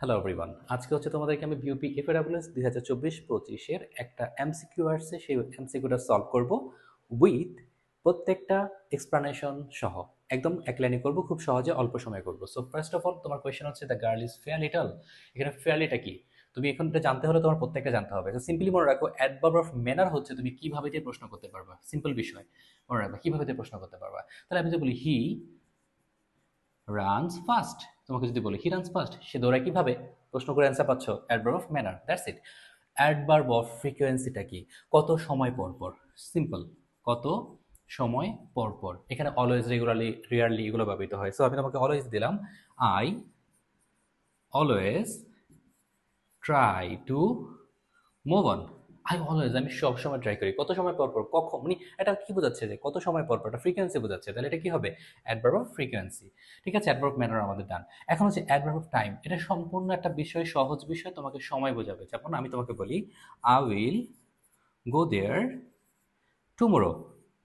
Hello everyone, আজকে হচ্ছে তোমাদেরকে আমি বিউপি এফএডব্লিউএস 2024-25 এর একটা এমসিকিউ আসছে, সেই এমসিকিউটা সলভ করব উইথ প্রত্যেকটা এক্সপ্লানেশন সহ। একদম এক লাইনে করব, খুব সহজে অল্প সময় করব। সো ফার্স্ট অফ অল তোমার কোয়েশ্চেন হচ্ছে the girl is fair little. এখানে ফেয়ারলিটা কি তুমি এখন এটা জানতে হলে তোমার প্রত্যেকটা জানতে হবে। তো সিম্পলি মনে রাখো, অ্যাডভার্ব অফ ম্যানার হচ্ছে তুমি কিভাবে দিয়ে প্রশ্ন করতে পারবা। সিম্পল বিষয় মনে রাখবা, কিভাবে দিয়ে প্রশ্ন করতে পারবা। তাহলে আমি যদি বলি হি রানস ফাস্ট, তোমাকে যদি বলি হি রানস ফাস্ট, সে দৌড়ায় কিভাবে, প্রশ্ন করে অ্যান্সার পাচ্ছ, adverb of manner, that's it. Adverb of ফ্রিকোয়েন্সিটা কি, কত সময় পর পর, সিম্পল, কত সময় পর পর। এখানে অলওয়েজ, রেগুলারলি, রিয়ারলি এগুলো ব্যবহৃত হয়। সো আমি তোমাকে অলওয়েজ দিলাম, I always try to move on. I always, আমি সবসময় ট্রাই করি, কত সময় পর পর, কখন, মানে এটা কি বোঝাচ্ছে যে কত সময় পর পর, এটা ফ্রিকোয়েন্সি বোঝাচ্ছে। তাহলে এটা কি হবে, অ্যাডভার্ব অফ ফ্রিকোয়েন্সি। ঠিক আছে, অ্যাডভার্ব ম্যানার আমাদের ডান। এখন হচ্ছে অ্যাডভার্ব অফ টাইম, এটা সম্পূর্ণ একটা বিষয়, সহজ বিষয়, তোমাকে সময় বোঝাবে। যেমন আমি তোমাকে বলি I will go there tomorrow,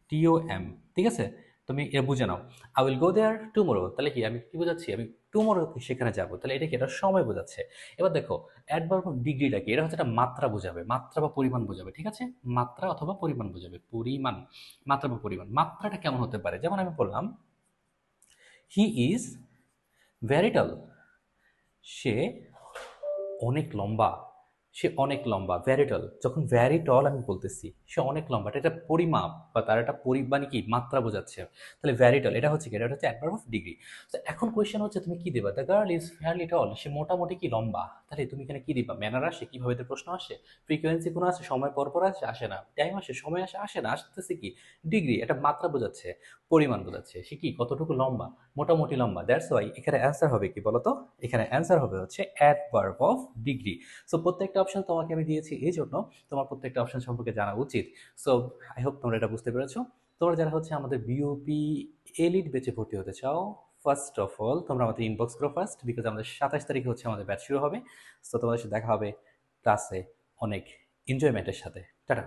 TOM, ঠিক আছে। তুমি এটা বুঝে নাও, I will go there tomorrow, তাহলে কি আমি কি বোঝাচ্ছি, আমি টুমোরো সেখানে যাব, তাহলে এটা কি, এটা সময় বোঝাচ্ছে। এবার দেখো, অ্যাডভার্ব অফ ডিগ্রিটা কি, এটা হচ্ছে একটা মাত্রা বোঝাবে, মাত্রা বা পরিমাণ বোঝাবে। ঠিক আছে, মাত্রা অথবা পরিমাণ বোঝাবে, পরিমাণ, মাত্রা বা পরিমাণ। মাত্রাটা কেমন হতে পারে, যেমন আমি বললাম হি ইজ ভেরি টল, সে অনেক লম্বা, সে অনেক লম্বা, ভ্যারি টল। যখন ভ্যারি টল আমি বলতেছি, সে অনেক লম্বা, এটা একটা পরিমাপ বা তার একটা পরিমাণ, কি মাত্রা বোঝাচ্ছে। তাহলে ভ্যারি টল এটা হচ্ছে কি, এটা হচ্ছে অ্যাডভার্ব অফ ডিগ্রি। তো এখন কোয়েশ্চেন হচ্ছে তুমি কি দেবা, দ্য গার্ল ইজ ফেয়ারলি টল, সে মোটামুটি কি লম্বা, তাহলে তুমি এখানে কি দিবা, ম্যানার আসে, কিভাবে তো প্রশ্ন আসে, ফ্রিকোয়েন্সি কোনো আসে, সময় পর পর আসে, আসে না, টাইম আসে, সময় আসে, আসে না, আসতেছে কি, ডিগ্রি, এটা মাত্রা বোঝাচ্ছে, পরিমাণ বোঝাচ্ছে, সে কি কতটুকু লম্বা, মোটামুটি লম্বা। দ্যাটস ওয়াই এখানে অ্যান্সার হবে কি বলতো, এখানে অ্যান্সার হবে হচ্ছে অ্যাডভার্ব অফ ডিগ্রি। সো প্রত্যেকটা অপশন তোমাকে আমি দিয়েছি এই জন্য তোমার প্রত্যেকটা অপশন সম্পর্কে জানা উচিত। সো আই হোপ তোমরা এটা বুঝতে পেরেছো। তোমরা যারা হচ্ছে আমাদের বিওপি এলিট বেচে ভর্তি হতে চাও, ফার্স্ট অফ অল তোমরা আমাদের ইনবক্স করো ফার্স্ট, বিকজ আমাদের 27 তারিখে হচ্ছে আমাদের ব্যাচ শুরু হবে। সো তোমাদের সাথে দেখা হবে ক্লাসে, অনেক এনজয়মেন্টের সাথে। টাটা।